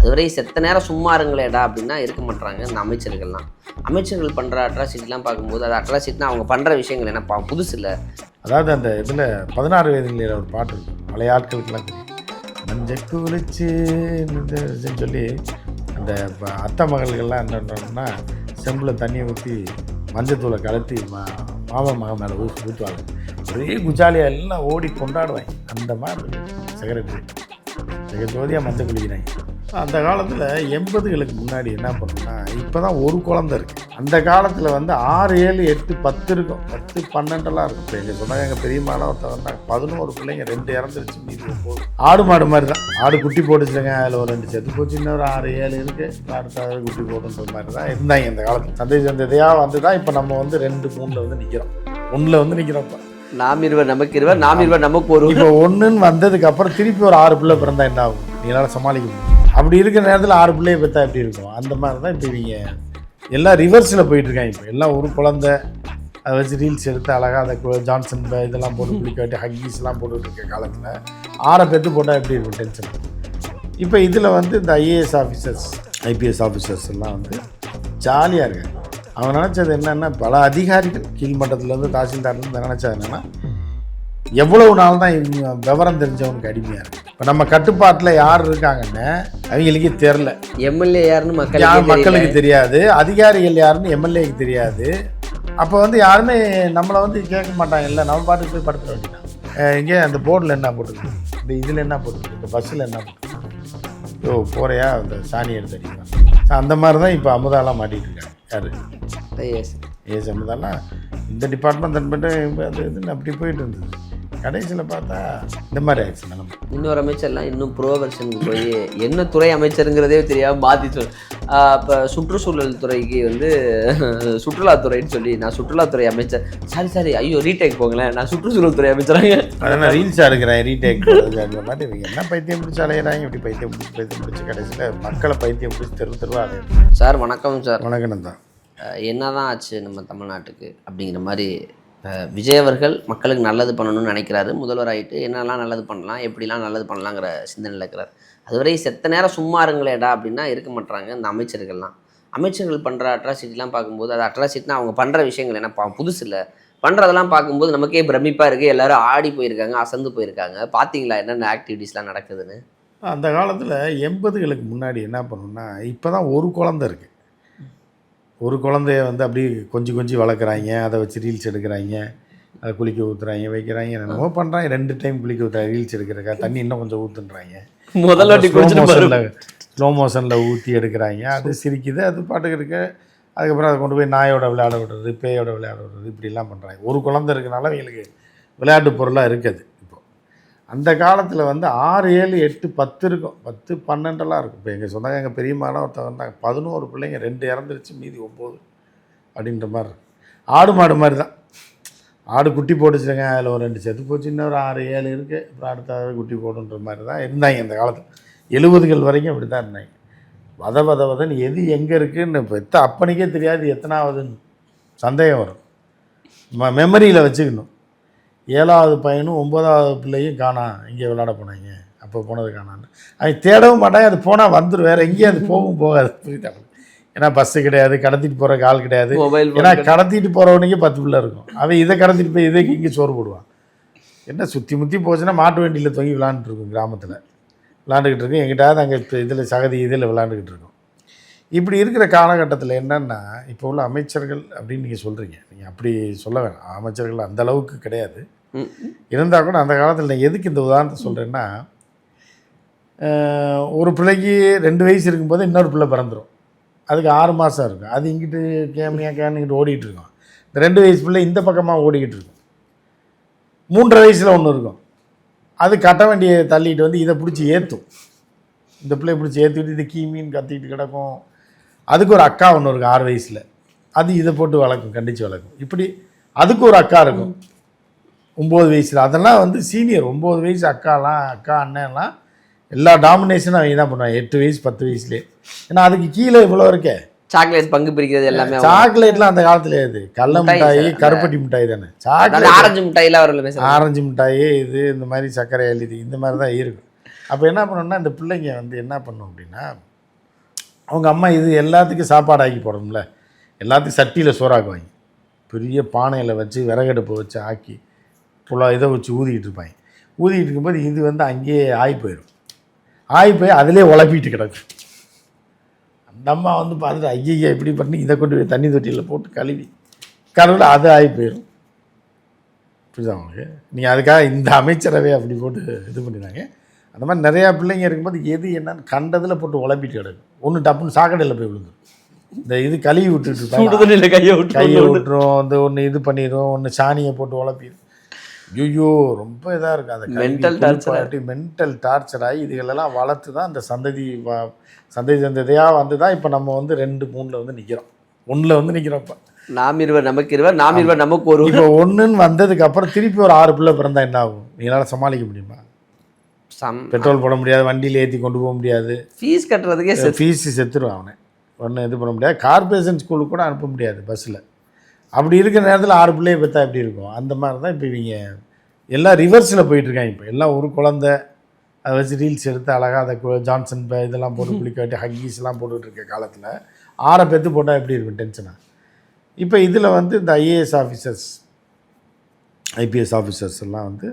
அதுவரை செத்த நேரம் சும்மா இருங்களேடா அப்படின்னா இருக்க மாட்டாங்க இந்த அமைச்சர்கள்லாம். அமைச்சர்கள் பண்ணுற அட்ராசிட்டிலாம் பார்க்கும்போது அது அட்ராசிட்டினா அவங்க பண்ணுற விஷயங்கள் என்ன புதுசு இல்லை. அதாவது அந்த இதில் 16 வயதில் ஒரு பாட்டு இருக்கும், பழைய ஆட்களுக்கெல்லாம் தெரியும். மஞ்சள் குளிச்சு சொல்லி அந்த அத்தை மகள்கள்லாம் என்னன்னா செம்பில் தண்ணியை ஊற்றி மஞ்சத்தூளை கலத்தி மாமன் மகன் மேலே ஊற்றுவாங்க. ஒரே குஜாலியாக எல்லாம் ஓடி கொண்டாடுவாங்க. அந்த மாதிரி செக்ரட்டரி ஜோதியாக மஞ்சள் குளிக்கிறாங்க. அந்த காலத்தில் 80களுக்கு முன்னாடி என்ன பண்ணோம்னா, இப்போ தான் ஒரு குழந்தை இருக்குது. அந்த காலத்தில் வந்து 6, 7, 8, 10 இருக்கும், 10, 12 இருக்கும். இப்போ எங்கள் சொன்னாங்க, எங்கள் பெரியம்மாலாம் ஒருத்தர் வந்தாங்க, 11 பிள்ளைங்க, 2 இறந்துருச்சு, மீதி போகுது. ஆடு மாடு மாதிரி தான். ஆடு குட்டி போட்டுச்சுங்க, அதில் ஒரு 2 செத்து போச்சு, இன்னொரு 6, 7 இருக்குது, அடுத்த குட்டி போட்டுன்ற மாதிரி தான் இருந்தாங்க இந்த காலத்தில். சந்தையாக வந்து தான் இப்போ நம்ம வந்து 2, 3 வந்து நிற்கிறோம், 1 வந்து நிற்கிறோம். இப்போ நாம் இருவர் நமக்கு இருவர், நாம் இருவர் நமக்கு ஒரு. இப்போ 1ன்னு வந்ததுக்கு அப்புறம் திருப்பி ஒரு 6 பிள்ளை பிறந்தா என்ன ஆகும்? நீங்களால சமாளிக்க முடியும். அப்படி இருக்கிற நேரத்தில் 6 பிள்ளையை பெற்றா எப்படி இருக்கும்? அந்த மாதிரி தான் இப்போ இவங்க எல்லாம் ரிவர்ஸில் போயிட்டுருக்காங்க. இப்போ எல்லாம் ஒரு குழந்தை அதை வச்சு ரீல்ஸ் எடுத்து அழகாக அந்த ஜான்சன் இதெல்லாம் போட்டு குளிக்க வேண்டிய ஹக்கீஸ்லாம் போட்டுட்டு இருக்க காலத்தில் 6 பெற்று போட்டால் எப்படி இருக்கும்? டென்ஷன். இப்போ இதில் வந்து இந்த ஐஏஎஸ் ஆஃபீஸர்ஸ், ஐபிஎஸ் ஆஃபீஸர்ஸ் எல்லாம் வந்து ஜாலியாக இருக்காங்க. அவங்க நினச்சது என்னென்னா, பல அதிகாரிகள் கீழ்மட்டத்துலேருந்து தாசில்தார்லேருந்து நினச்சது என்னென்னா, எவ்வளவு நாள் தான் இவங்க விவரம் தெரிஞ்சவனுக்கு அடிமையாக இருக்குது. இப்போ நம்ம கட்டுப்பாட்டில் யார் இருக்காங்கன்னு அவங்களுக்கே தெரில. எம்எல்ஏ யாருன்னு மக்களுக்கு தெரியாது, அதிகாரிகள் யாருன்னு எம்எல்ஏக்கு தெரியாது. அப்போ வந்து யாருமே நம்மளை வந்து கேட்க மாட்டாங்க. இல்லை, நம்ம பாட்டுக்கு போய் படுத்துட வேண்டியதான். எங்கே அந்த போர்டில் என்ன போட்டுருக்கு, இந்த இதில் என்ன போட்டுருக்கு, இந்த பஸ்ஸில் என்ன போட்டுருக்கு, போகிறையா அந்த சாணி எடுத்து அடிக்கலாம். அந்த மாதிரி தான் இப்போ அமுதாலாம் மாட்டிகிட்டு இருக்காங்க. யார்? ஏஎஸ் அமுதாலாம் இந்த டிபார்ட்மெண்ட் அது இதுன்னு அப்படி போயிட்டு இருந்தது. கடைசியில் பார்த்தா இந்த மாதிரி ஆயிடுச்சு நிலைமை. இன்னொரு அமைச்சர்லாம் இன்னும் ப்ரோவர்ஷனுக்கு போய் என்ன துறை அமைச்சருங்கிறதே தெரியாமல் மாற்றி இப்போ சுற்றுச்சூழல் துறைக்கு வந்து சுற்றுலாத்துறைன்னு சொல்லி, நான் சுற்றுலாத்துறை அமைச்சர், சாரி ஐயோ ரீடேக் போங்களேன், நான் சுற்றுச்சூழல் துறை அமைச்சராங்க. அதனால் ரீல்ஸாக இருக்கிறேன் ரீடேக் அந்த மாதிரி. இவங்க என்ன பைத்தியம் பிடிச்சி அலையிறாங்க, இப்படி பைத்தியம் பிடிச்சி கடைசியில் மக்களை பைத்தியம் பிடிச்சி தெருவா அலையிறாங்க. சார் வணக்கம் சார். வணக்கம் தான். என்ன தான் ஆச்சு நம்ம தமிழ்நாட்டுக்கு அப்படிங்கிற மாதிரி விஜய் அவர்கள் மக்களுக்கு நல்லது பண்ணணும்னு நினைக்கிறாரு. முதல்வர் ஆகிட்டு என்னெல்லாம் நல்லது பண்ணலாம், எப்படிலாம் நல்லது பண்ணலாங்கிற சிந்தனையில் இருக்கிறார். அதுவரை செத்த நேரம் சும்மா இருங்களேடா அப்படின்னா இருக்க மாட்டாங்க இந்த அமைச்சர்கள்லாம். அமைச்சர்கள் பண்ணுற அட்ராசிட்டிலாம் பார்க்கும்போது அது அட்ராசிட்டினா அவங்க பண்ணுற விஷயங்கள் என்ன புதுசு இல்லை. பண்ணுறதெல்லாம் பார்க்கும்போது நமக்கே பிரமிப்பாக இருக்குது. எல்லோரும் ஆடி போயிருக்காங்க, அசந்து போயிருக்காங்க. பார்த்தீங்களா என்னென்ன ஆக்டிவிட்டீஸ்லாம் நடக்குதுன்னு? அந்த காலத்தில் 80களுக்கு முன்னாடி என்ன பண்ணணும்னா, இப்போ தான் ஒரு குழந்தை இருக்குது. ஒரு குழந்தைய வந்து அப்படி கொஞ்சம் வளர்க்குறாங்க, அதை வச்சு ரீல்ஸ் எடுக்கிறாங்க, அதை குளிக்க ஊற்றுறாங்க, வைக்கிறாங்க, என்னென்னமோ பண்ணுறாங்க. 2 டைம் குளிக்க ஊற்றுறாங்க, ரீல்ஸ் எடுக்கிறக்கா தண்ணி இன்னும் கொஞ்சம் ஊற்றுன்றாங்க. ஸ்லோ மோஷனில் ஊற்றி எடுக்கிறாங்க. அது சிரிக்குது, அது பாட்டுக்கு இருக்கு. அதுக்கப்புறம் அதை கொண்டு போய் நாயோட விளையாட விடுறது, பேயோட விளையாட விடுறது, இப்படிலாம் பண்ணுறாங்க. ஒரு குழந்தை இருக்கனால அவங்களுக்கு விளையாட்டு பொருளாக இருக்குது. இப்போ அந்த காலத்தில் வந்து 6, 7, 8, 10 இருக்கும், 10, 12 இருக்கும். இப்போ எங்கள் சொன்னாங்க, எங்கள் பெரியம்மாலாம் ஒருத்தர் வந்தாங்க, 11 பிள்ளைங்க, 2 இறந்துருச்சு, மீதி 9 அப்படின்ற மாதிரி. ஆடு மாடு மாதிரி தான். ஆடு குட்டி போட்டுச்சுங்க, அதில் ஒரு 2 செத்து போச்சு, இன்னொரு 6, 7 இருக்குது, அப்புறம் அடுத்த குட்டி போடுன்ற மாதிரி தான் இருந்தாங்க இந்த காலத்தில். 70கள் வரைக்கும் அப்படி தான் இருந்தாங்க. வதன்னு எது எங்கே இருக்குதுன்னு இப்போ அப்பனுக்கே தெரியாது எத்தனாவதுன்னு சந்தேகம் வரும். மெமரியில் வச்சுக்கணும். 7வது பையனும் 9வது பிள்ளையும் காணா, இங்கே விளையாட போனாங்க, அப்போ போனது காணான்னு அவன் தேடவும் மாட்டாங்க. அது போனால் வந்துடும், வேறு எங்கேயும் அது போகாது. புரியுதாங்க? ஏன்னா பஸ்ஸு கிடையாது, கடத்திட்டு போகிற ஆள் கிடையாது. ஏன்னா கடத்திட்டு போகிறவனுக்கே 10 பிள்ளை இருக்கும். அவன் இதை கடத்திட்டு போய் இதைக்கு இங்கே சோறு போடுவான். என்ன சுற்றி முற்றி போச்சுன்னா மாட்டு வண்டியில் தொங்கி விளாண்டுருக்கும், கிராமத்தில் விளாண்டுக்கிட்டு இருக்கும். எங்கிட்டாவது அங்கே இதில் சகதி இதில் விளாண்டுக்கிட்டு இருக்கும். இப்படி இருக்கிற காலகட்டத்தில் என்னென்னா, இப்போ உள்ள அமைச்சர்கள் அப்படின்னு நீங்கள் சொல்கிறீங்க, நீங்கள் அப்படி சொல்ல வேணாம். அமைச்சர்கள் அந்த அளவுக்கு கிடையாது. இருந்தால் கூட அந்த காலத்தில் நான் எதுக்கு இந்த உதாரணத்தை சொல்கிறேன்னா, ஒரு பிள்ளைக்கு 2 வயசு இருக்கும்போது இன்னொரு பிள்ளை பிறந்துடும். அதுக்கு 6 மாதம் இருக்கும். அது இங்கிட்டு கேமிங்கிட்டு ஓடிக்கிட்டு இருக்கும். இந்த 2 வயசு பிள்ளை இந்த பக்கமாக ஓடிக்கிட்டு இருக்கும். 3.5 வயசில் ஒன்று இருக்கும். அது கட்ட வண்டியை தள்ளிட்டு வந்து இதை பிடிச்சி ஏற்றும். இந்த பிள்ளையை பிடிச்சி ஏற்றிட்டு இது கீமின்னு கத்திக்கிட்டு கிடக்கும். அதுக்கு ஒரு அக்கா ஒன்று இருக்கும் 6 வயசில். அது இதை போட்டு வளர்க்கும், கண்டித்து வளர்க்கும். இப்படி அதுக்கு ஒரு அக்கா இருக்கும் 9 வயசில். அதெல்லாம் வந்து சீனியர். 9 வயசு அக்கா அண்ணன்லாம் எல்லா டாமினேஷனும் அவங்க தான் பண்ணுவாங்க 8 வயசு 10 வயசுலேயே. ஏன்னா அதுக்கு கீழே இவ்வளோ இருக்கே. சாக்லேட் பங்கு பிரிக்கிறது எல்லாமே. சாக்லேட்லாம் அந்த காலத்துல இது கடல மிட்டாய், கருப்பட்டி மிட்டாய் தானே. சாக்லேட், ஆரஞ்சு மிட்டாயெல்லாம் வரல. ஆரஞ்சு மிட்டாய் இது இந்த மாதிரி சர்க்கரை எழுதி இந்த மாதிரி தான் இருக்கும். அப்போ என்ன பண்ணணும்னா, இந்த பிள்ளைங்க வந்து என்ன பண்ணும் அப்படின்னா, அவங்க அம்மா இது எல்லாத்துக்கும் சாப்பாடு ஆக்கி போடணும்ல, எல்லாத்துக்கும் சட்டியில் சோறாக்குவாங்க. பெரிய பானையில் வச்சு விறகடுப்பை வச்சு ஆக்கி இதை வச்சு ஊதிக்கிட்டு இருப்பாங்க. ஊதிக்கிட்டு இருக்கும்போது இது வந்து அங்கேயே ஆகி போயிடும். ஆகி போய் அதிலே உழப்பிட்டு கிடக்கு. அந்த அம்மா வந்து பார்த்துட்டு ஐயா இப்படி பண்ணி இதை கொண்டு போய் தண்ணி தொட்டியில் போட்டு கழுவி கடவுள் அது ஆகி போயிடும். புரியுதா உங்களுக்கு? நீங்கள் அதுக்காக இந்த அமைச்சரவை அப்படி போட்டு இது பண்ணிடுறாங்க. அந்த மாதிரி நிறையா பிள்ளைங்க இருக்கும்போது எது என்னன்னு கண்டதில் போட்டு உழப்பிட்டு கிடக்கும். ஒன்று டப்புன்னு சாக்கடையில் போய் விழுந்துடும். இந்த இது கழுவி விட்டுட்டு கையை விட்டுரும், அந்த ஒன்று இது பண்ணிடும், ஒன்று சாணியை போட்டு உழப்பிடும். ஐயோ ரொம்ப இதாக இருக்குது. அந்த மென்டல் டார்ச்சர் ஆகி இதுகளெல்லாம் வளர்த்து தான் அந்த சந்ததியாக வந்து தான் இப்போ நம்ம வந்து 2, 3 வந்து நிற்கிறோம். 1 வந்து நிற்கிறோம். இப்போ நாம் இருவர் நமக்கு இருவர், நாம் இருவர் நமக்கு ஒரு. இப்போ 1ன்னு வந்ததுக்கு அப்புறம் திருப்பி ஒரு 6 பிள்ளை பிறந்தா என்ன ஆகும்? நீங்களால சமாளிக்க முடியுமா? பெட்ரோல் போட முடியாது, வண்டியில் ஏற்றி கொண்டு போக முடியாது, ஃபீஸ் கட்டுறதுக்கே ஃபீஸ் செத்துருவான் அவனை. ஒன்றும் இது பண்ண முடியாது. கார்பரேஷன் ஸ்கூலுக்கு கூட அனுப்ப முடியாது பஸ்ஸில். அப்படி இருக்கிற நேரத்தில் 6 பிள்ளையை பார்த்தா எப்படி இருக்கும்? அந்த மாதிரி தான் இப்போ இவங்க எல்லாம் ரிவர்ஸில் போயிட்டுருக்காங்க. இப்போ எல்லாம் ஒரு குழந்தை அதை வச்சு ரீல்ஸ் எடுத்து அழகாக அதை ஜான்சன் இதெல்லாம் போட்டு குளிக்க வேண்டிய ஹக்கீஸ்லாம் போட்டுக்கிட்டு இருக்க காலத்தில் 6 பேத்து போட்டால் எப்படி இருக்கும்? டென்ஷனாக. இப்போ இதில் வந்து இந்த ஐஏஎஸ் ஆஃபீஸர்ஸ், ஐபிஎஸ் ஆஃபீஸர்ஸ் எல்லாம் வந்து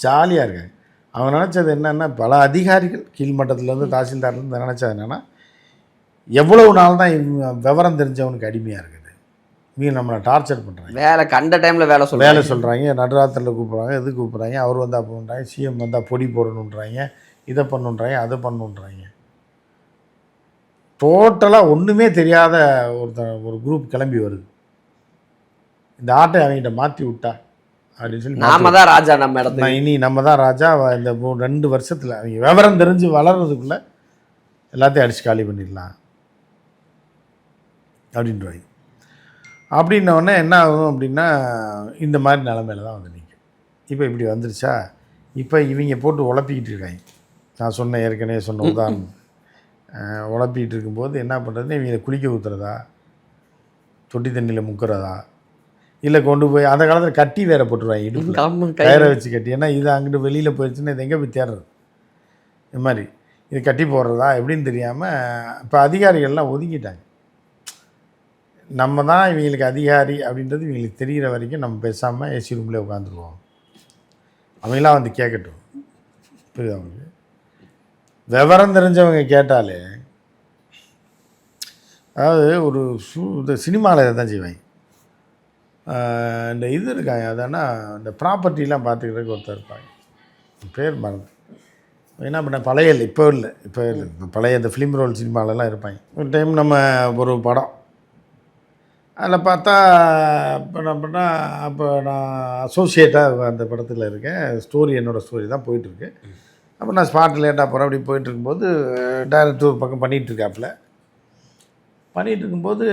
ஜாலியாக இருக்காங்க. அவங்க நினச்சது என்னென்னா, பல அதிகாரிகள் கீழ்மட்டத்துலேருந்து தாசில்தார்லேருந்து நினச்சது என்னென்னா, எவ்வளவு நாள் தான் விவரம் தெரிஞ்சவனுக்கு அடிமையாக இருக்குது, இவங்க நம்மளை டார்ச்சர் பண்ணுறாங்க. வேலை கண்ட டைமில் வேலை சொல்கிறாங்க, நடுராத்திரில் கூப்பிட்றாங்க, எது கூப்பிட்றாங்க, அவர் வந்தால் பண்ணுறாங்க, சிஎம் வந்தால் பொடி போடணுன்றாங்க, இதை பண்ணுன்றாங்க, அதை பண்ணுன்றாங்க. டோட்டலாக ஒன்றுமே தெரியாத ஒரு குரூப் கிளம்பி வருது. இந்த ஆட்டை அவங்ககிட்ட மாற்றி விட்டா அப்படின்னு சொல்லி நாம தான் ராஜா, நம்ம இடத்துல இனி நம்ம தான் ராஜா. இந்த 2 வருஷத்தில் அவங்க விவரம் தெரிஞ்சு வளர்றதுக்குள்ளே எல்லாத்தையும் அடித்து காலி பண்ணிடலாம் அப்படின்றாங்க. அப்படின்னோடனே என்ன ஆகும் அப்படின்னா, இந்த மாதிரி நிலமையில தான் வந்து நிற்கும். இப்போ இப்படி வந்துருச்சா, இப்போ இவங்க போட்டு உழப்பிக்கிட்டு இருக்காங்க. நான் ஏற்கனவே சொன்ன உதாரணம். உழப்பிக்கிட்டு இருக்கும்போது என்ன பண்ணுறதுன்னு, இவங்களை குளிக்க ஊற்றுறதா, தொட்டி தண்ணியில் முக்கிறதா, இல்லை கொண்டு போய் அந்த காலத்தில் கட்டி வேற போட்டுருவாங்க, இடுப்பில் கயிறை வச்சு கட்டி. ஏன்னா இது அங்கிட்டு வெளியில் போயிடுச்சுன்னா இது எங்கே போய் தேடுறது? இது மாதிரி இது கட்டி போடுறதா எப்படின்னு தெரியாமல் இப்போ அதிகாரிகள்லாம் ஒதுக்கிட்டாங்க. நம்ம தான் இவங்களுக்கு அதிகாரி அப்படின்றது இவங்களுக்கு தெரிகிற வரைக்கும் நம்ம பேசாமல் ஏசி ரூம்லேயே உட்காந்துருவோம், அவங்களாம் வந்து கேட்கட்டும். புரியுது? அவங்களுக்கு விவரம் தெரிஞ்சவங்க கேட்டாலே, அதாவது ஒரு இந்த சினிமாவில் இதை தான் செய்வாங்க. இந்த இது இருக்காங்க, அதனா இந்த ப்ராப்பர்ட்டிலாம் பார்த்துக்கிறதுக்கு ஒருத்தர் இருப்பாங்க, பேர் மறந்து. என்ன பண்ண பழைய இப்போ இல்லை பழைய இந்த ஃபிலிம் ரோல் சினிமாலெலாம் இருப்பாங்க. ஒரு டைம் நம்ம ஒரு படம் அதில் பார்த்தா, இப்போ என்ன பண்ணால், அப்போ நான் அசோசியேட்டாக அந்த படத்தில் இருக்கேன். ஸ்டோரி என்னோடய ஸ்டோரி தான் போயிட்டுருக்கு. அப்போ நான் ஸ்பாட் லேட்டாக போகிறேன். அப்படி போயிட்டுருக்கும்போது டைரக்டர் ஒரு பக்கம் பண்ணிகிட்ருக்காப்புல. பண்ணிகிட்டு இருக்கும்போது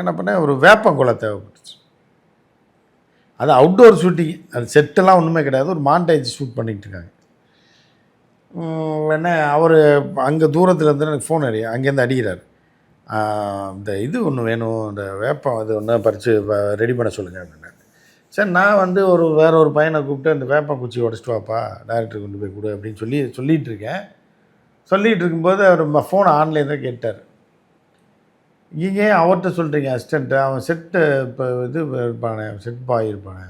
என்ன பண்ணேன், ஒரு வேப்பங்குலை தேவைப்பட்டுச்சு. அது அவுட்டோர் ஷூட்டிங், அது செட்டெல்லாம் ஒன்றுமே கிடையாது, ஒரு மாண்டேஜ் ஷூட் பண்ணிகிட்டு இருக்காங்க. உடனே அவர் அங்கே தூரத்தில் இருந்து எனக்கு ஃபோன் அங்கேருந்து அடிக்கிறார். இந்த இது ஒன்று வேணும், இந்த வேப்பம் அது ஒன்று பறித்து ரெடி பண்ண சொல்லுங்கள் அப்படின்னாரு. சரி, நான் வந்து வேற ஒரு பையனை கூப்பிட்டு அந்த வேப்பம் குச்சி உடச்சிட்டு வாப்பா, டைரக்டர் கொண்டு போய் கொடு அப்படின்னு சொல்லிகிட்டு இருக்கேன். சொல்லிகிட்டு இருக்கும்போது அவர் ஃபோனை ஆன்லைன் தான் கேட்டார். இங்கே அவர்கிட்ட சொல்கிறீங்க அசிஸ்டண்ட்டு, அவன் செட்டு இப்போ இது இருப்பானே, செட் பாய் இருப்பானே.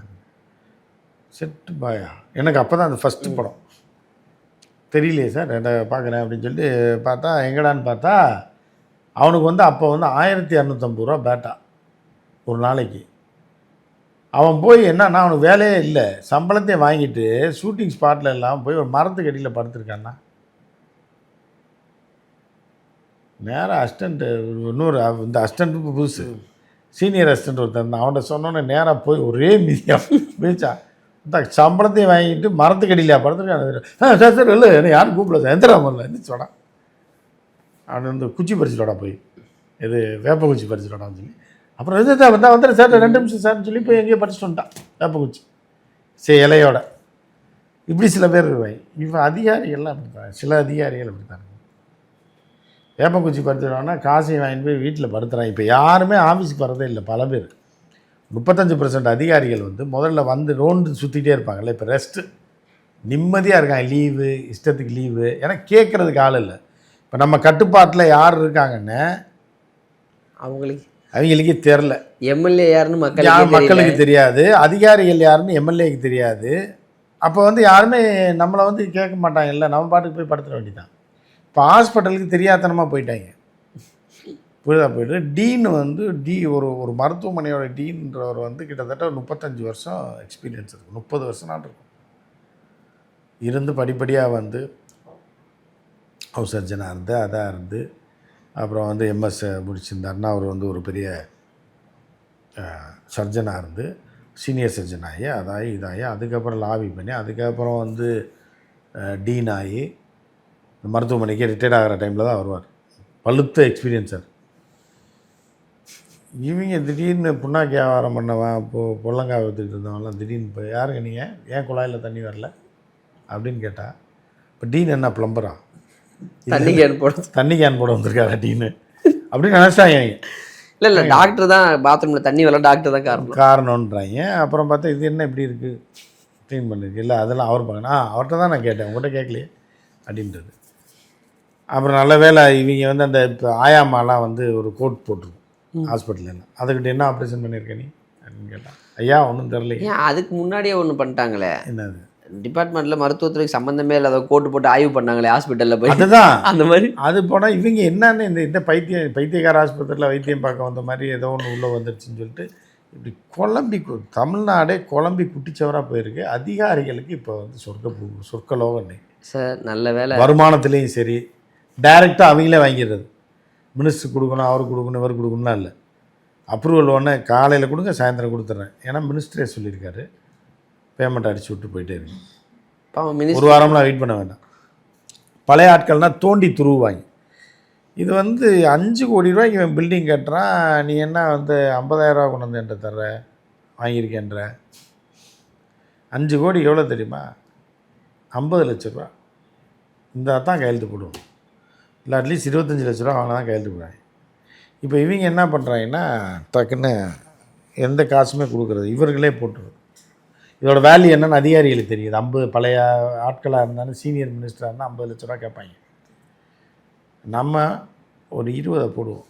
செட்டு பாயா? எனக்கு அப்போ தான் அந்த ஃபஸ்ட்டு படம் தெரியலையே சார், பார்க்குறேன் அப்படின்னு சொல்லிட்டு பார்த்தா, எங்கடான்னு பார்த்தா அவனுக்கு வந்து அப்போ வந்து 1250 ரூபா பேட்டா ஒரு நாளைக்கு. அவன் போய் என்னன்னா, அவனுக்கு வேலையே இல்லை, சம்பளத்தையும் வாங்கிட்டு ஷூட்டிங் ஸ்பாட்டில் எல்லாம் போய் ஒரு மரத்துக்கு அடியில் படுத்துருக்கான்னா. நேராக அசிஸ்டண்ட்டு இன்னொரு இந்த அசிஸ்டண்ட்டு புதுசு சீனியர் அசிஸ்டண்ட் ஒருத்தர் இருந்தான், அவன்கிட்ட சொன்னோன்னே நேராக போய் ஒரே மிதியாக பேச்சா சம்பளத்தையும் வாங்கிட்டு மரத்துக்கடியிலையா படுத்துருக்கான். சார் சார் இல்லை, என்ன யாரும் கூப்பிடல சார், எந்திரா வரல, எந்திரிச்சு வாடா அவனு வந்து குச்சி பறிச்சுட்டு போய் இது வேப்ப குச்சி பறிச்சுட்டு சொல்லி, அப்புறம் எது தான் வந்துடுறேன் சார் 2 நிமிஷம் சார்னு சொல்லி போய் எங்கேயோ பறிச்சுட்டு வந்துட்டான் வேப்ப குச்சி இலையோட. இப்படி சில பேர் இருப்பாங்க. இப்போ அதிகாரிகள்லாம் அப்படித்தான், சில அதிகாரிகள் அப்படித்தான் வேப்பங்குச்சி படுத்துடுவாங்கன்னா காசையும் வாங்கிட்டு போய் வீட்டில் படுத்துகிறாங்க. இப்போ யாருமே ஆஃபீஸுக்கு வரதே இல்லை. பல பேர் 35% அதிகாரிகள் வந்து முதல்ல வந்து ரோண்டு சுற்றிகிட்டே இருப்பாங்கல்ல, இப்போ ரெஸ்ட்டு நிம்மதியாக இருக்காங்க, லீவு இஷ்டத்துக்கு லீவு, ஏன்னா கேட்குறதுக்கு ஆள் இல்லை. இப்போ நம்ம கட்டுப்பாட்டில் யார் இருக்காங்கன்னு அவங்களுக்கே தெரில. எம்எல்ஏ யாருன்னு மக்களுக்கு தெரியாது, அதிகாரிகள் யாருன்னு எம்எல்ஏக்கு தெரியாது. அப்போ வந்து யாருமே நம்மளை வந்து கேட்க மாட்டாங்க, இல்லை நம்ம பாட்டுக்கு போய் படுத்துட வேண்டியதான். இப்போ ஹாஸ்பிட்டலுக்கு தெரியாதனமாக போயிட்டாங்க. போயிட்டு டீன் வந்து ஒரு மருத்துவமனையோட டீன்றவர் வந்து கிட்டத்தட்ட 35 வருஷம் எக்ஸ்பீரியன்ஸ் இருக்கும், 30 வருஷம் நாள் இருக்கும். இருந்து படிப்படியாக வந்து ஹவுஸ் சர்ஜனாக இருந்து அதாக இருந்து அப்புறம் வந்து எம்எஸ் முடிச்சிருந்தாருன்னா அவர் வந்து ஒரு பெரிய சர்ஜனாக இருந்து சீனியர் சர்ஜன் ஆகி அதாகி இதாகி அதுக்கப்புறம் லாபி பண்ணி அதுக்கப்புறம் வந்து டீன் ஆகி மருத்துவமனைக்கு ரிட்டையர்ட் ஆகிற டைமில் தான் வருவார். பழுத்த எக்ஸ்பீரியன்ஸ் சார். இவங்க திடீர்னு புண்ணாக்கு வியாபாரம் பண்ணவன் பொள்ளங்காய் விற்றுக்கிட்டு இருந்தவங்களாம் திடீர்னு இப்போ யாருங்க நீங்கள் ஏன் குழாயில் தண்ணி வரல அப்படின்னு கேட்டால், இப்போ டீன் என்ன ப்ளம்பரா, தண்ணி கேன் போட வந்திருக்காரா டீனு அப்படின்னு நினச்சாங்க. இல்லை டாக்டர் தான் பாத்ரூமில் தண்ணி வரல, டாக்டர் தான் காரணன்றாங்க. அப்புறம் பார்த்தா இது என்ன இப்படி இருக்குது க்ளீன் பண்ணிருக்கு, இல்லை அதெல்லாம் அவர் பார்க்கணும். அவர்கிட்ட தான் நான் கேட்டேன், உங்கள்கிட்ட கேட்கலையே அப்படின்றது. அப்புறம் நல்ல வேலை இவங்க வந்து அந்த இப்போ ஆயாமாலாம் வந்து ஒரு கோட் போட்டிருக்கும் ஹாஸ்பிட்டலில், அதுக்கிட்ட என்ன ஆப்ரேஷன் பண்ணியிருக்க நீ அப்படின்னு கேட்டான். ஐயா ஒன்றும் தெரிலையே. அதுக்கு முன்னாடியே ஒன்று பண்ணிட்டாங்களே, என்னது டிபார்ட்மெண்ட்டில் மருத்துவத்துறைக்கு சம்மந்தமே இல்லாத கோட்டு போட்டு ஆய்வு பண்ணாங்களே ஹாஸ்பிட்டலில் போய். அதுதான் அந்த மாதிரி அது போனால் இவங்க என்னன்னு இந்த பைத்தியக்கார ஆஸ்பத்திரியில் வைத்தியம் பார்க்க வந்த மாதிரி ஏதோ ஒன்று உள்ளே வந்துருச்சுன்னு சொல்லிட்டு இப்படி குழம்பி தமிழ்நாடே குழம்பி குட்டிச்சவராக போயிருக்கு. அதிகாரிகளுக்கு இப்போ வந்து சொர்க்கலோகம் சார். நல்ல வேலை வருமானத்துலேயும் சரி டைரெக்டாக அவங்களே வாங்கிடுறது. மினிஸ்டர் கொடுக்கணும், அவருக்கு கொடுக்கணும், இவர் கொடுக்கணும்லாம் இல்லை. அப்ரூவல் ஒன்று காலையில் கொடுங்க, சாயந்தரம் கொடுத்துட்றேன். ஏன்னா மினிஸ்டரே சொல்லியிருக்காரு, பேமெண்ட் அடிச்சு விட்டு போயிட்டே இருக்கு. ஒரு வாரம்லாம் வெயிட் பண்ண வேண்டாம். பழைய ஆட்கள்னால் தோண்டி துருவாங்க. இது வந்து 5 கோடி ரூபாய்க்கு இவன் பில்டிங் கட்டுறான், நீ என்ன வந்து 50,000 ரூபா கொண்டு வந்து என்கிட்ட தர்ற வாங்கியிருக்கேன்ற. 5 கோடி எவ்வளோ தெரியுமா? 50 லட்ச ரூபா. இந்த தான் கையெழுத்து போடுவோம், இல்லை அட்லீஸ்ட் 25 லட்ச ரூபா வாங்கினா தான் கையெழுத்து போடுவாங்க. இப்போ இவங்க என்ன பண்ணுறாங்கன்னா டக்குன்னு எந்த காசுமே கொடுக்குறது இவர்களே போட்டுருது. இதோட வேல்யூ என்னென்னு அதிகாரிகளுக்கு தெரியுது. 50 பழைய ஆட்களாக இருந்தாலும் சீனியர் மினிஸ்டராக இருந்தால் 50 லட்ச ரூபா கேட்பாங்க. நம்ம ஒரு 20 போடுவோம்.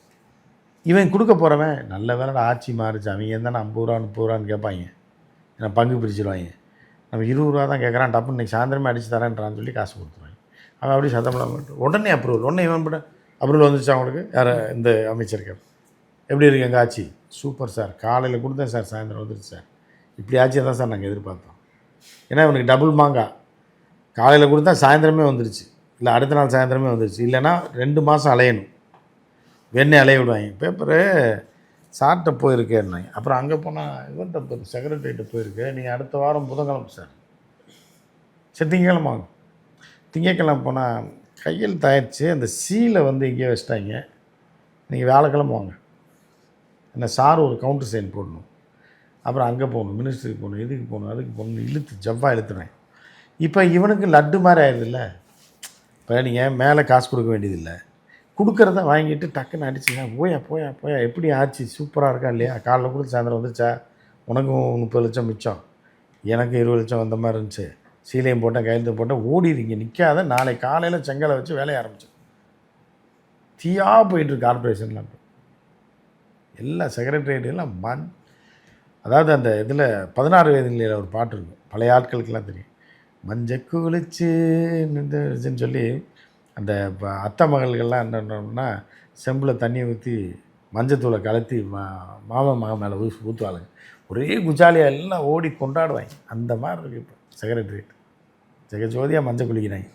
இவன் கொடுக்க போகிறவன் நல்ல வேலை ஆட்சி மாறிச்சு, அவங்க இருந்தால் 50 ரூபா 30 ரூபான்னு கேட்பாங்க, ஏன்னா பங்கு பிரிச்சுடுவாங்க. நம்ம 20 ரூபா தான் கேட்குறான், டப்புன்னு இன்றைக்கி சாயந்தரமே அடித்து தரேன்றான்னு சொல்லி காசு கொடுத்துருவாங்க. அவன் அப்படி சத்தமில்லாம மட்டும் உடனே அப்ரூவல். உடனே இவன் கூட அப்ரூவல் வந்துச்சு அவங்களுக்கு. யார் இந்த அமைச்சருக்கு எப்படி இருக்கு எங்கள் ஆட்சி? சூப்பர் சார், காலையில் கொடுத்தேன் சார், சாயந்தரம் வந்துருச்சு சார். இப்படி ஆட்சியை தான் சார் நாங்கள் எதிர்பார்த்தோம். ஏன்னா இவனுக்கு டபுள் மாங்காய், காலையில் கொடுத்தா சாயந்தரமே வந்துருச்சு, இல்லை அடுத்த நாள் சாயந்தரமே வந்துருச்சு, இல்லைன்னா 2 மாதம் அலையணும், வெண்ணெய் அலைய விடுவாங்க. பேப்பரு சார்ட்ட போயிருக்கேன்னாங்க. அப்புறம் அங்கே போனால் இவன்கிட்ட செக்ரட்டரிகிட்ட போயிருக்கு, நீங்கள் அடுத்த வாரம் புதன்கிழமை சார். சரி திங்கக்கிழமை வாங்க. திங்கக்கிழமை போனால் கையெழுத்து ஆயிடுச்சு, அந்த சீலை வந்து இங்கே வச்சிட்டாங்க, நீங்கள் வியாழக்கிழமை வாங்க. என்ன சார் ஒரு கவுண்டர் சைன் போடணும், அப்புறம் அங்கே போகணும், மினிஸ்டருக்கு போகணும், இதுக்கு போகணும், அதுக்கு போகணும், இழுத்து ஜவ்வாக இழுத்துறேன். இப்போ இவனுக்கு லட்டு மாதிரி ஆயிடுதில்ல. இப்போ நீங்கள் மேலே காசு கொடுக்க வேண்டியதில்லை, கொடுக்குறத வாங்கிட்டு டக்குன்னு அடிச்சுன்னா போயா போயா போயா எப்படி ஆச்சு சூப்பராக இருக்கா இல்லையா, காலைல கொடுத்து சாயந்தரம் வந்துச்சா, உனக்கும் 30 லட்சம் மிச்சம், எனக்கு 20 லட்சம் வந்த மாதிரி இருந்துச்சு, சீலையும் போட்டேன் கையெழுத்து போட்டேன், ஓடிடுங்க நிற்காத, நாளை காலையில் செங்கலை வச்சு வேலையை ஆரம்பிச்சு தீயாக போயிட்டுருக்கு கார்பரேஷனில். எல்லா செக்ரட்டரியேட் எல்லாம் அதாவது அந்த இதில் 16 வயதில் ஒரு பாட்டு இருக்கும், பழைய ஆட்களுக்கெல்லாம் தெரியும். மஞ்சள் குளிச்சுன்னு சொல்லி அந்த அத்தை மகள்கள்லாம் என்னன்னா செம்பில் தண்ணியை ஊற்றி மஞ்சத்தூளை கலத்தி மாமன் மகன் மேலே ஊற்றுவாளுங்க. ஒரே குஜாலியாக எல்லாம் ஓடி கொண்டாடுவாங்க. அந்த மாதிரி இருக்குது இப்போ செக்ரட்டரியேட். ஜெகஜோதியாக மஞ்சள் குளிக்கிறாங்க,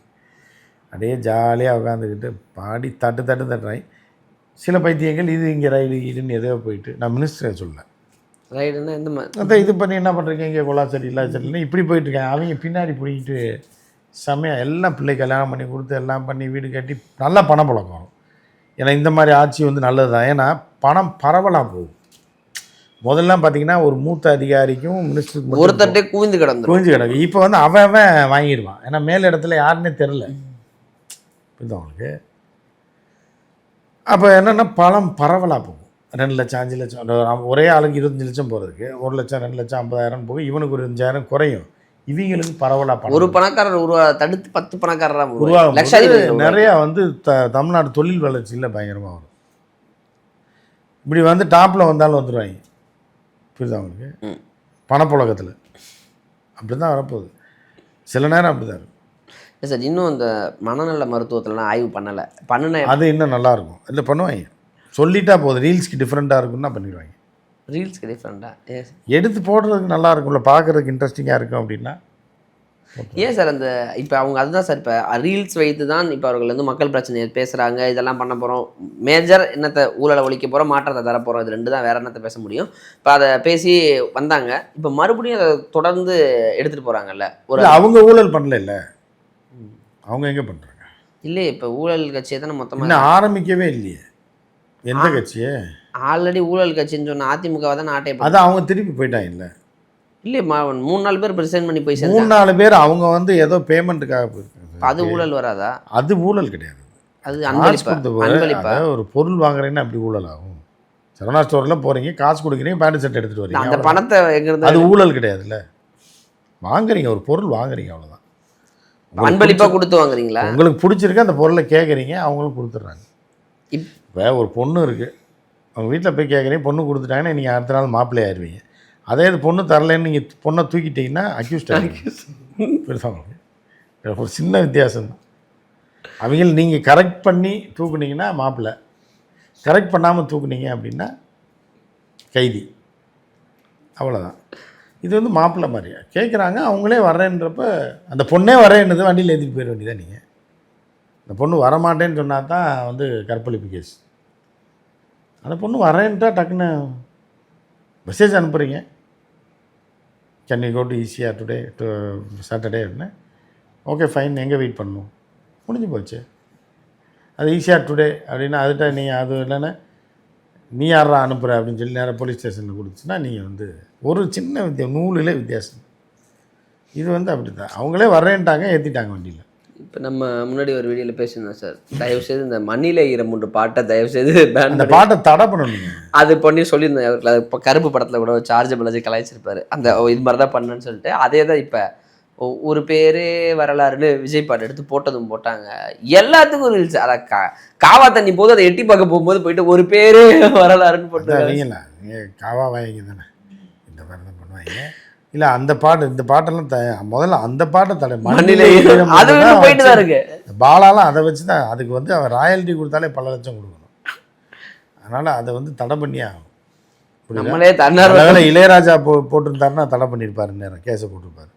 அப்படியே ஜாலியாக உட்காந்துக்கிட்டு பாடி தட்டுறாங்க. சில பைத்தியங்கள் இது இங்கே ரயில் இதுன்னு எதோ போயிட்டு, நான் மினிஸ்டரை சொல்லலை, ரைடுன்னா எந்த மாதிரி அதான் இது பண்ணி என்ன பண்ணுறீங்க இங்கே கொலா சரி இல்லை சரியில்லைன்னு இப்படி போயிட்டுருக்காங்க. அவங்க பின்னாடி பிடிக்கிட்டு செம்மையாக எல்லாம் பிள்ளை கல்யாணம் பண்ணி கொடுத்து எல்லாம் பண்ணி வீடு கட்டி நல்லா பணம் பழக்கம் வரும். ஏன்னா இந்த மாதிரி ஆட்சி வந்து நல்லது தான், ஏன்னா பணம் பரவலாக போகும். முதல்லாம் பார்த்தீங்கன்னா ஒரு மூத்த அதிகாரிக்கும் மினிஸ்டருக்கு ஒருத்தட்டே குவிஞ்சு கிடக்கு. இப்போ வந்து அவன் வாங்கிடுவான், ஏன்னா மேல் இடத்துல யாருன்னே தெரில இதுதான் அவனுக்கு. அப்போ என்னென்னா பணம் பரவலாக போகும். 2 லட்சம் 5 லட்சம் ஒரே ஆளுக்கு 25 லட்சம் போகிறதுக்கு 1 லட்சம் 2 லட்சம் 50,000 போகும். இவனுக்கு ஒரு 5,000 குறையும், இவங்களுக்கு பரவலாக ஒரு பணக்காரர் தடுத்து 10 பணக்காரராக உருவாகும். லட்சாதிபதி நிறையா வந்து தமிழ்நாடு தொழில் வளர்ச்சியில் பயங்கரமாக வரும். இப்படி வந்து டாப்பில் வந்தாலும் வந்துடுவாங்க. புரியுதா அவங்களுக்கு? பணப்புழக்கத்தில் அப்படி தான் வரப்போகுது. சில நேரம் அப்படி தான் இருக்கும். சார் இன்னும் இந்த மனநல மருத்துவத்திலலாம் ஆய்வு பண்ணின அது இன்னும் நல்லாயிருக்கும். இல்லை பண்ணுவாங்க. சொல்லிட்டா போதும். ரீல்ஸ்க்கு டிஃப்ரெண்ட்டாக இருக்குன்னா பண்ணிடுவாங்க. ரீல்ஸ்க்கு டிஃப்ரெண்ட்டாக எடுத்து போடுறதுக்கு நல்லா இருக்கும்ல, பார்க்குறதுக்கு இன்ட்ரெஸ்டிங்காக இருக்கும் அப்படின்னா. ஏன் சார் அந்த இப்போ அவங்க அதுதான் சார் இப்போ ரீல்ஸ் வைத்து தான் இப்போ அவர்கள் வந்து மக்கள் பிரச்சனையை பேசுகிறாங்க, இதெல்லாம் பண்ண போகிறோம், மேஜர் என்னத்தை ஊழலை ஒழிக்க போகிறோம், மாற்றத்தை தரப்போகிறோம், இது 2 தான் வேறு என்னத்தை பேச முடியும். இப்போ அதை பேசி வந்தாங்க, இப்போ மறுபடியும் அதை தொடர்ந்து எடுத்துகிட்டு போகிறாங்கல்ல. ஒரு அவங்க ஊழல் பண்ணல இல்லை, அவங்க எங்கே பண்ணுறாங்க இல்லையே. இப்போ ஊழல் கட்சியை தானே மொத்தமாக இன்னும் ஆரம்பிக்கவே இல்லையே. எந்த கட்சியே? ஆல்ரெடி ஊழல் கட்சின்னு சொன்ன அதிமுகவை தான் நாட்டை அது அவங்க திருப்பி போயிட்டாங்க இல்லை. இல்லையே 3-4 பேர் ரிசைன் பண்ணி போய் 3-4 பேர் அவங்க வந்து ஏதோ பேமெண்ட்டுக்காக போயிருக்காங்க. அது ஊழல் வராதா? அது ஊழல் கிடையாது. அது அன்பளிப்பா. ஒரு பொருள் வாங்குறீங்கன்னா அப்படி ஊழல் ஆகும். சரவணா ஸ்டோரில் போகிறீங்க, காசு கொடுக்குறீங்க, பேண்ட் ஷர்ட் எடுத்துகிட்டு வரீங்க, அந்த பணத்தை எங்கிருந்து? அது ஊழல் கிடையாதுல்ல. வாங்குறீங்க, ஒரு பொருள் வாங்குறீங்க, அவ்வளோதான். அன்பளிப்பாக கொடுத்து வாங்குறீங்களா? உங்களுக்கு பிடிச்சிருக்கு அந்த பொருளை கேட்குறீங்க, அவங்களும் கொடுத்துட்றாங்க. இப்போ ஒரு பொண்ணு இருக்குது, அவங்க வீட்டில் போய் கேட்குறீங்க, பொண்ணு கொடுத்துட்டாங்கன்னா நீங்கள் அடுத்த நாள் மாப்பிள்ளை ஆயிடுவீங்க. அதே இது பொண்ணு தரலைன்னு நீங்கள் பொண்ணை தூக்கிட்டீங்கன்னா அக்யூஸ்ட் பெருசாக ஒரு சின்ன வித்தியாசம் தான். அவங்க நீங்கள் கரெக்ட் பண்ணி தூக்குனீங்கன்னா மாப்பிள்ளை, கரெக்ட் பண்ணாமல் தூக்குனீங்க அப்படின்னா கைதி, அவ்வளோதான். இது வந்து மாப்பிள்ளை மாதிரியா கேட்குறாங்க, அவங்களே வர்றேன்றப்ப அந்த பொண்ணே வரேன்னுது வண்டியில் ஏற்றிட்டு போயிட வேண்டியதான். நீங்கள் அந்த பொண்ணு வரமாட்டேன்னு சொன்னால் தான் வந்து கற்பழிப்பு கேஸ். அந்த பொண்ணு வரேன்ட்டா டக்குன்னு மெசேஜ் அனுப்புகிறீங்க, கேன் யூ கோ டு ஈஸியாக டுடே டு சாட்டர்டே அப்படின்னா ஓகே ஃபைன், எங்கே வெயிட் பண்ணணும், முடிஞ்சு போச்சு. அது ஈஸியாக டுடே அப்படின்னா அதுகிட்ட நீங்கள் அது இல்லைன்னா நீ யாரா அனுப்புகிற அப்படின்னு சொல்லி நேராக போலீஸ் ஸ்டேஷனில் கொடுத்துச்சுன்னா நீங்கள் வந்து ஒரு சின்ன நூலில் வித்தியாசம். இது வந்து அப்படி தான், அவங்களே வரேன்ட்டாங்க, ஏற்றிட்டாங்க வண்டியில். இப்போ நம்ம முன்னாடி ஒரு வீடியோவில் பேசியிருந்தோம் சார், தயவுசெய்து இந்த மண்ணிலே ஈரமுண்டு பாட்டை தயவுசெய்து அந்த பாட்டை தடை பண்ணணும். அது பண்ணி சொல்லியிருந்தேன் அவருக்கு. அது இப்போ கருப்பு படத்தில் கூட சார்ஜபிள் வச்சு கலாய்ச்சிருப்பாரு, அந்த இது மாதிரி தான் பண்ணுன்னு சொல்லிட்டு. அதே தான் இப்போ ஒரு பேரே வரலாறுன்னு விஜய் பாட்டு எடுத்து போட்டதும் போட்டாங்க, எல்லாத்துக்கும் ரீல்ஸ். அதை காவா தண்ணி போது அதை எட்டி பார்க்க போகும்போது போயிட்டு ஒரு பேரே வரலாறுன்னு போட்டு காவா வாங்கிங்க தானே இந்த மாதிரி தான் பண்ணுவாங்க. இல்லை அந்த பாட்டு இந்த பாட்டெல்லாம் முதல்ல அந்த பாட்டை தடை மண்ணிலே போயிட்டு தான் இருக்கு. பாலாலாம் அதை வச்சு தான், அதுக்கு வந்து அவர் ராயல்ட்டி கொடுத்தாலே பல லட்சம் கொடுக்கணும். அதனால் அதை வந்து தடை பண்ணியே ஆகும். நம்மளே தன்னார்வ இளையராஜா போட்டிருந்தாருன்னா தடை பண்ணியிருப்பாரு, நேரம் கேஸை போட்டிருப்பாரு.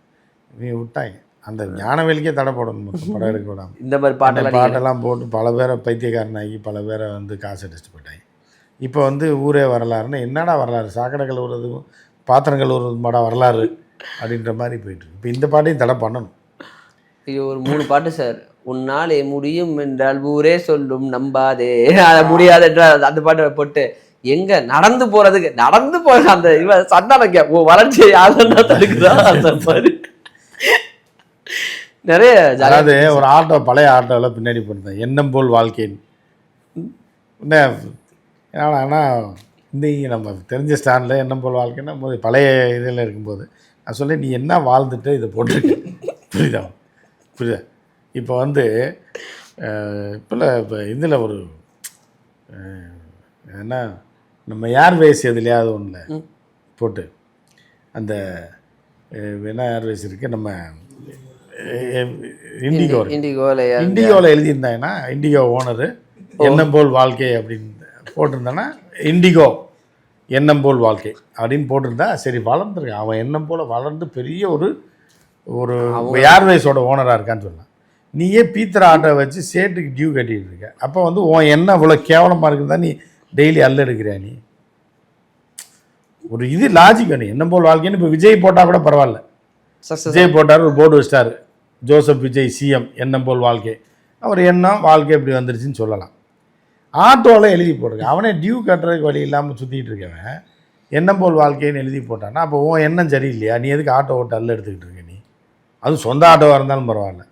இவங்க விட்டாங்க, அந்த ஞானவேலுக்கே தடை போடணும், படம் எடுக்க விடாமல். இந்த மாதிரி பாட்டெல்லாம் போட்டு பல பேரை பைத்தியக்காரனாகி பல பேரை வந்து காசு அடிச்சுட்டு போயிட்டாங்க. இப்போ வந்து ஊரே வரலாறுன்னு என்னடா வரலாறு, சாக்கடை கழுவுறதுக்கும் பாத்திரங்கள் ஒரு மாடா வரலாறு அப்படின்ற மாதிரி போயிட்டு. இப்போ இந்த பாட்டையும் தடை பண்ணணும். ஐயோ ஒரு 3 பாட்டு சார். உன்னாலே முடியும் என்றால் ஊரே சொல்லும் நம்பாதே, அதை முடியாது என்றால் அந்த பாட்டை போட்டு எங்க நடந்து போறதுக்கு அந்த இவ சண்டான வளர்ச்சி யாருன்னா தடுக்குதா அந்த மாதிரி நிறைய. அதாவது ஒரு ஆட்டோ, பழைய ஆட்டோவில் பின்னாடி போயிருந்தேன், எண்ணம் போல் வாழ்க்கைன்னு. ஆனால் இந்த நம்ம தெரிஞ்ச ஸ்டாண்டில் எண்ணம் போல் வாழ்க்கைன்னா பழைய இதில் இருக்கும்போது நான் சொல்ல நீ என்ன வாழ்ந்துட்டு இதை போட்டிருக்க, புரியுதா? இப்போ வந்து இப்போ இதில் ஒரு என்ன நம்ம ஏர்வேஸ் எதுலையாவது ஒன்றில் போட்டு அந்த என்ன ஏர்வேஸ் இருக்குது, நம்ம இண்டிகோவில் எழுதியிருந்தாங்கன்னா இண்டிகோ ஓனரு எண்ணம் போல் வாழ்க்கை அப்படின்னு போட்டிருந்தானா இண்டிகோ எண்ணம் போல் வாழ்க்கை அப்படின்னு போட்டிருந்தா சரி வளர்ந்துருக்கான் அவன், எண்ணம் போல் வளர்ந்து பெரிய ஒரு ஏர்வேஸோட ஓனராக இருக்கான்னு சொல்லலாம். நீயே பீத்திர ஆட்டோ வச்சு சேட்டுக்கு டியூ கட்டிகிட்டு இருக்க, அப்போ வந்து உன் எண்ணம் இவ்வளோ கேவலமாக இருக்குதா நீ டெய்லி எடுக்கிறியா? நீ ஒரு இது லாஜிக் வேணும். எண்ணம் போல் வாழ்க்கைன்னு இப்போ விஜய் போட்டால் கூட பரவாயில்ல, விஜய் போட்டார், ஒரு போர்டு வச்சிட்டார், ஜோசப் விஜய் சிஎம் எண்ணம் போல் வாழ்க்கை, அவர் எண்ணம் வாழ்க்கை இப்படி வந்துருச்சுன்னு சொல்லலாம். ஆட்டோவில் எழுதி போட்டிருக்கேன், அவனே டியூ கட்டுறதுக்கு வழி இல்லாமல் சுற்றிட்டு இருக்கவன் எண்ணம் போல் வாழ்க்கைன்னு எழுதி போட்டான்னா அப்போ உன் எண்ணம் சரியில்லையா? நீ எதுக்கு ஆட்டோ ஓட்ட எடுத்துக்கிட்டு இருக்க? நீ அதுவும் சொந்த ஆட்டோவாக இருந்தாலும் பரவாயில்ல,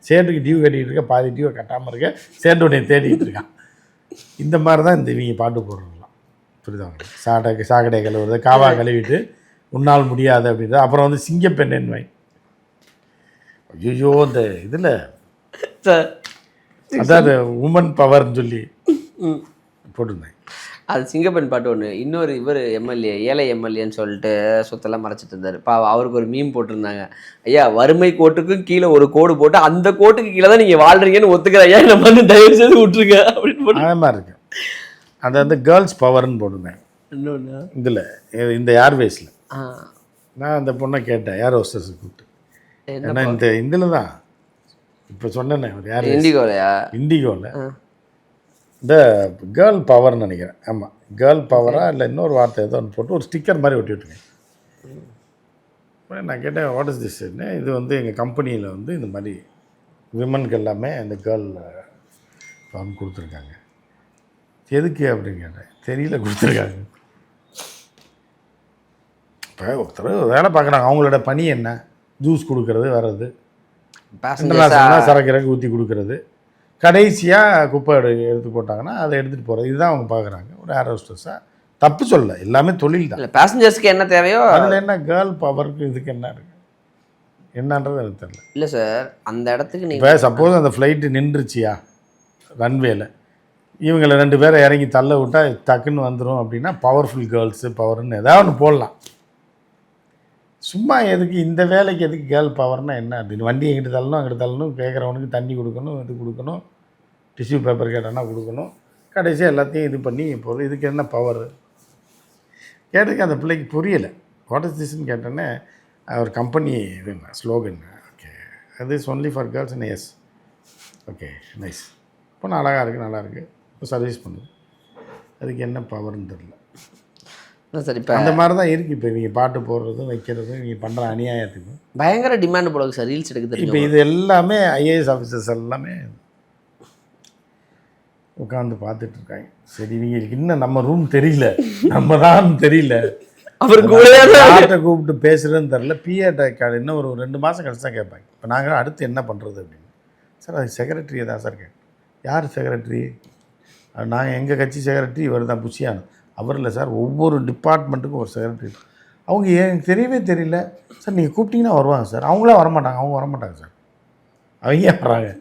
சேட்டுக்கு டியூ கட்டிகிட்டு இருக்க, பாதி டியூவை கட்டாமல் இருக்க, சேட்டு உடனே தேடிக்கிட்டு இருக்கான். இந்த மாதிரி தான் இந்த இவங்க பாட்டு போடுறதுலாம், புரியுதாங்க? சாக்கடை கழுவுறது, காவா கழுவிட்டு உன்னால் முடியாது அப்படின்றது. அப்புறம் வந்து சிங்கப்பெண்ணேன்னு ஐயோ இந்த இதில் சார் அதாவது உமன் பவர்னு சொல்லி போட்டிருந்தேன். அது சிங்கப்பெண் பாட்டு ஒன்று. இன்னொரு இவர் எம்எல்ஏ, ஏழை எம்எல்ஏன்னு சொல்லிட்டு சொத்தெல்லாம் மறைச்சிட்டு இருந்தார். அவருக்கு ஒரு மீம் போட்டிருந்தாங்க. ஐயா, வறுமை கோட்டுக்கும் கீழே ஒரு கோடு போட்டு அந்த கோட்டுக்கு கீழே தான் நீங்கள் வாழ்றீங்கன்னு ஒத்துக்கிற ஐயா, நம்ம வந்து தயவு செய்து விட்டுருங்க அப்படின்னு போட்டு அதே மாதிரி இருக்கு. அது வந்து கேர்ள்ஸ் பவர்னு போட்டிருந்தேன். இன்னொன்று இதில் இந்த ஏர்வேஸில் நான் அந்த பொண்ணை கேட்டேன், ஏர் ஹோஸ்டஸ் கூப்பிட்டு. ஏன்னா இந்த இதில் தான் இப்போ சொன்னேன்னே ஒரு ஏர் இண்டிகோலையா, இண்டிகோவில் இந்த கேர்ள் பவர்னு நினைக்கிறேன். ஆமாம், கேர்ள் பவரா இல்லை இன்னொரு வார்த்தை ஏதோ ஒன்று போட்டு ஒரு ஸ்டிக்கர் மாதிரி ஒட்டி விட்டுருக்கேன். நான் கேட்டேன், வாட் இஸ் திஸ்? இது வந்து எங்கள் கம்பெனியில் வந்து இந்த மாதிரி விமனுக்கு எல்லாமே இந்த கேர்ள் பவர்னு கொடுத்துருக்காங்க. எதுக்கு அப்படின்னு கேட்டேன். தெரியல, கொடுத்துருக்காங்க. இப்போ ஒருத்தர் வேலை பார்க்குறாங்க, அவங்களோட பணி என்ன? ஜூஸ் கொடுக்கறது, வர்றது, சரக்கு ஊற்றி கொடுக்கறது, கடைசியாக குப்பை எடுத்து போட்டாங்கன்னா அதை எடுத்துகிட்டு போகிறது, இதுதான் அவங்க பார்க்குறாங்க. ஒரு ஏர் ஹோஸ்டஸாக தப்பு சொல்ல, எல்லாமே தொழில் தான். பேசஞ்சர்ஸ்க்கு என்ன தேவையோ அதில் என்ன கேர்ள் பவருக்கு இதுக்கு என்ன இருக்குது என்னன்றது எனக்கு தெரியல. இல்லை சார், அந்த இடத்துக்கு இப்போ நீங்கள் சப்போஸ் அந்த ஃப்ளைட்டு நின்றுச்சியா ரன்வேல, இவங்களை 2 பேரை இறங்கி தள்ள விட்டால் டக்குன்னு வந்துடும் அப்படின்னா பவர்ஃபுல் கேர்ள்ஸு பவர்னு ஏதாவது ஒன்று போடலாம். சும்மா எதுக்கு இந்த வேலைக்கு எதுக்கு கேர்ள் பவர்னால் என்ன அப்படின்னு? வண்டி எங்கிட்ட தள்ளணும், அங்கிட்ட தள்ளணும், கேட்குறவனுக்கு தண்ணி கொடுக்கணும், இது கொடுக்கணும், டிஷ்யூ பேப்பர் கேட்டானா கொடுக்கணும், கடைசியாக எல்லாத்தையும் இது பண்ணி போகிறது. இதுக்கு என்ன பவர் கேட்டுக்கு அந்த பிள்ளைக்கு புரியலை. வாட் இஸ் திஸ்ன்னு கேட்டோன்னே அவர் கம்பெனி இது ஸ்லோகன், ஓகே அது is only for girls. Yes, okay nice. இப்போ அழகாக இருக்குது, நல்லாயிருக்கு, இப்போ சர்வீஸ் பண்ணுது, அதுக்கு என்ன பவர்னு தெரியல. சார் இப்போ அந்த மாதிரி தான் இருக்குது. இப்போ இவங்க பாட்டு போடுறதும் வைக்கிறதும் இவங்க பண்ணுற அநியாயத்துக்கும் பயங்கர டிமாண்ட் போடுது சார் ரீல்ஸ் எடுக்க தெரியும். இப்போ இது எல்லாமே ஐஏஎஸ் ஆஃபீஸர்ஸ் எல்லாமே உட்காந்து பார்த்துட்டு இருக்காங்க. சரி, இவங்களுக்கு இன்னும் நம்ம ரூம் தெரியல, நம்ம தான் தெரியல, அவர் கூட கூப்பிட்டு பேசுகிறதுன்னு தெரில. பிஏட்ட இன்னும் ஒரு 2 மாதம் கழிச்சு தான் கேட்பாங்க. இப்போ நாங்கள் அடுத்து என்ன பண்ணுறது அப்படின்னு. சார் அது செக்ரட்டரியை தான் சார் கேட்க. யார் செக்ரட்டரி? நாங்கள் எங்கள் கட்சி செக்ரட்டரி இவர் தான், புஷியானு. அவர் இல்லை சார், ஒவ்வொரு டிபார்ட்மெண்ட்டுக்கும் ஒரு செக்ரட்டரி. அவங்க எனக்கு தெரியவே தெரியல சார். நீங்கள் கூப்பிட்டீங்கன்னா வருவாங்க சார். அவங்களாம் வரமாட்டாங்க, அவங்க வரமாட்டாங்க சார், அவங்க வராங்க.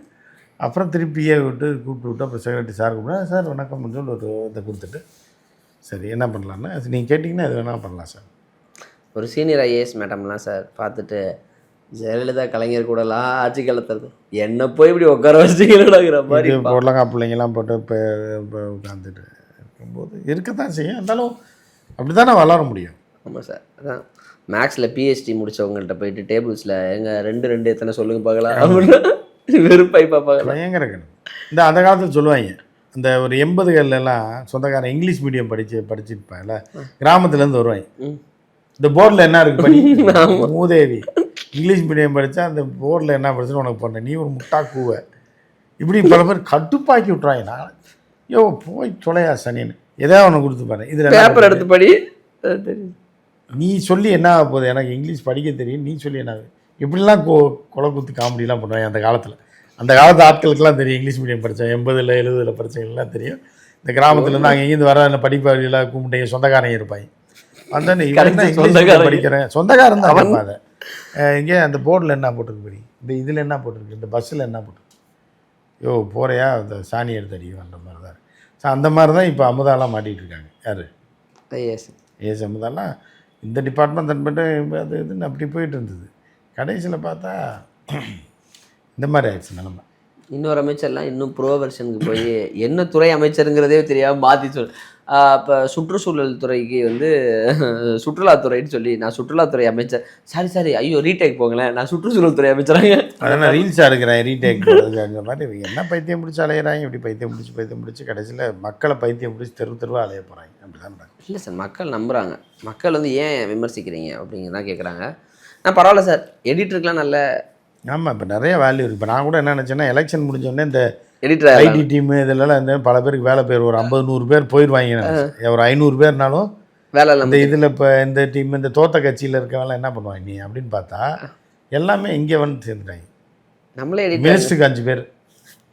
அப்புறம் திருப்பியே கூப்பிட்டு விட்டு அப்புறம் செக்ரட்டரி சார் கூப்பிட்டா, சார் வணக்கம் சொல்லி ஒரு இதை கொடுத்துட்டு, சரி என்ன பண்ணலான்னா அது நீங்கள் கேட்டிங்கன்னா அது வேணால் பண்ணலாம் சார். ஒரு சீனியர் ஐஏஎஸ் மேடம்லாம் சார் பார்த்துட்டு, ஜெயலலிதா கலைஞர் கூடலாம் ஆட்சி காலத்துறது என்ன போய் இப்படி உட்கார வச்சுக்கிற மாதிரி பொருளங்கா பிள்ளைங்கெல்லாம் போட்டு இப்போ உட்காந்துட்டு இருக்கும்போது இருக்கத்தான் செய்யும். இருந்தாலும் அப்படி தானே வளர முடியும். ஆமாம் சார், அதான் மேக்ஸில் பிஹெச்டி முடித்தவங்கள்ட்ட போயிட்டு டேபிள்ஸில் எங்கள் 2 எத்தனை சொல்லுங்க பார்க்கலாம் அப்படின்னு வெறுப்பாய் பார்ப்பாங்க. பயங்கர இந்த அந்த காலத்தில் சொல்லுவாங்க, இந்த ஒரு 80களெல்லாம் சொந்தக்காரன் இங்கிலீஷ் மீடியம் படிச்சுருப்பாங்கல்ல, கிராமத்துலேருந்து வருவாங்க. இந்த போர்டில் என்ன இருக்குது படி, மூதேவி இங்கிலீஷ் மீடியம் படித்தா அந்த போர்டில் என்ன படிச்சுன்னு உனக்கு பண்ண, நீ ஒரு முட்டா கூவ, இப்படி பல பேர் கட்டுப்பாக்கி விட்றாங்க. நான் யோ போய் தொலையா சனின்னு எதாவது ஒன்று கொடுத்து பாரு, இதில் பேப்பர் எடுத்து படி, நீ சொல்லி என்ன ஆக போகுது, எனக்கு இங்கிலீஷ் படிக்க தெரியும், நீ சொல்லி என்ன ஆகுது, இப்படிலாம் கொலை குத்து காமெடிலாம் பண்ணுவாங்க அந்த காலத்தில். அந்த காலத்து ஆட்களுக்கெல்லாம் தெரியும், இங்கிலீஷ் மீடியம் படித்தேன் 80ல் 70ல் படித்தவங்கலாம் தெரியும். இந்த கிராமத்துலேருந்து அங்கே இங்கேருந்து வர அந்த படிப்பாளிலாம் கூப்பிட்டீங்க, சொந்தக்காரங்க இருப்பாங்க. வந்தோடனே இங்கிலீஷ் படிக்கிறேன், சொந்தக்காரன் தான் இருப்பாங்க. இங்கே அந்த போர்டில் என்ன போட்டிருக்கு படி, இந்த இதில் என்ன போட்டிருக்கு, இந்த பஸ்ஸில் என்ன போட்டிருக்கு, யோ போகிறையா அந்த சாணி எடுத்து அடிக்கிற மாதிரி தான். ஸோ அந்த மாதிரி தான் இப்போ அமுதாலாம் மாட்டிகிட்டு இருக்காங்க. யார்? ஏஎஸ் அமுதாலாம் இந்த டிபார்ட்மெண்ட் தன்பட்டு அது இதுன்னு அப்படி போயிட்டு இருந்தது. கடைசியில் பார்த்தா இந்த மாதிரி ஆயிடுச்சு நிலமை. இன்னொரு அமைச்சர்லாம் இன்னும் ப்ரோ வெர்ஷனுக்கு போய் என்ன துறை அமைச்சருங்கிறதே தெரியாமல் மாற்றி சொல். இப்போ சுற்றுச்சூழல் துறைக்கு வந்து சுற்றுலாத்துறைன்னு சொல்லி, நான் சுற்றுலாத்துறை அமைச்சர், சாரி ஐயோ ரீடேக் போங்களேன், நான் சுற்றுச்சூழல் துறை அமைச்சராங்க. அதனால் ரீல்ஸாக இருக்கிறேன் ரீடேக் போகிறதுக்கு மாதிரி. இவங்க என்ன பைத்தியம் பிடிச்சி அலையிறாங்க, இப்படி பைத்தியம் பிடிச்சி கடைசியில் மக்களை பைத்தியம் பிடிச்சி தெருவாக அலைய போகிறாங்க. அப்படி தான் இல்லை சார், மக்கள் நம்புகிறாங்க. மக்கள் வந்து ஏன் விமர்சிக்கிறீங்க அப்படிங்கிறதான் கேட்குறாங்க. நான் பரவாயில்ல சார், எடிட்டருக்குலாம் நல்ல ஆமாம் இப்போ நிறைய வேல்யூ இருக்குது. இப்போ நான் கூட என்ன நினச்சேன்னா, எலெக்ஷன் முடிஞ்சோடனே இந்த எடிட்டர் ஐடி டீமு இதெல்லாம் இந்த பல பேருக்கு வேலை பேர் ஒரு 50-100 பேர் போயிடுவாங்க. ஒரு 500 பேர்னாலும் வேலை இந்த இதில் இப்போ இந்த டீம் இந்த தோத்த கட்சியில் இருக்கவங்களாம் என்ன பண்ணுவாங்க நீ அப்படின்னு பார்த்தா எல்லாமே இங்கே வந்து சேர்ந்துட்டாங்க. நம்மளே மினிஸ்டருக்கு 5 பேர்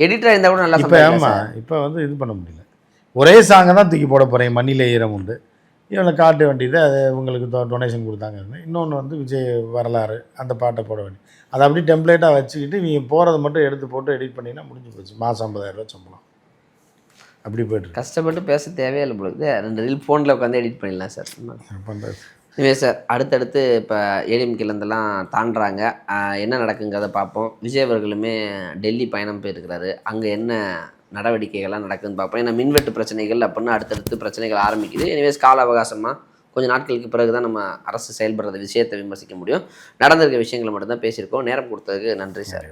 எடிட்டராக இருந்தால் கூட நல்லா. இப்போ ஆமாம், இப்போ வந்து இது பண்ண முடியல. ஒரே சாங்கை தான் தூக்கி போட போகிறேன், மண்ணில் ஈரம் உண்டு. இவங்களை காட்ட வேண்டியது அது இவங்களுக்கு டொனேஷன் கொடுத்தாங்க. இன்னொன்று வந்து விஜய் வரலாறு அந்த பாட்டை போட வேண்டியது. அதை அப்படியே டெம்ப்ளேட்டாக வச்சுக்கிட்டு நீங்கள் போகிறத மட்டும் எடுத்து போட்டு எடிட் பண்ணிங்கன்னா முடிஞ்சு போச்சு. மாதம் 50,000 சம்பளம் அப்படி போய்ட்டு கஷ்டப்பட்டு பேச தேவையே இல்லை பொழுது 2 ரீல் ஃபோனில் உட்காந்து எடிட் பண்ணிடலாம் சார். பண்ணுறது. இனிமே சார் அடுத்தடுத்து இப்போ ஏடிஎம்கேலேருந்தெல்லாம் தாண்டுறாங்க. என்ன நடக்குங்கிறத பார்ப்போம். விஜய் அவர்களுமே டெல்லி பயணம் போயிருக்கிறாரு. அங்கே என்ன நடவடிக்கைகள்லாம் நடக்குதுன்னு பார்ப்போம். ஏன்னா மின்வெட்டு பிரச்சனைகள் அப்படின்னு அடுத்தடுத்து பிரச்சனைகள் ஆரம்பிக்குது. எனிவேஸ் கால அவகாசமாக கொஞ்சம் நாட்களுக்கு பிறகு தான் நம்ம அரசு செயல்படுற விஷயத்தை விமர்சிக்க முடியும். நடந்திருக்க விஷயங்களை மட்டும்தான் பேசியிருக்கோம். நேரம் கொடுத்ததுக்கு நன்றி சார்.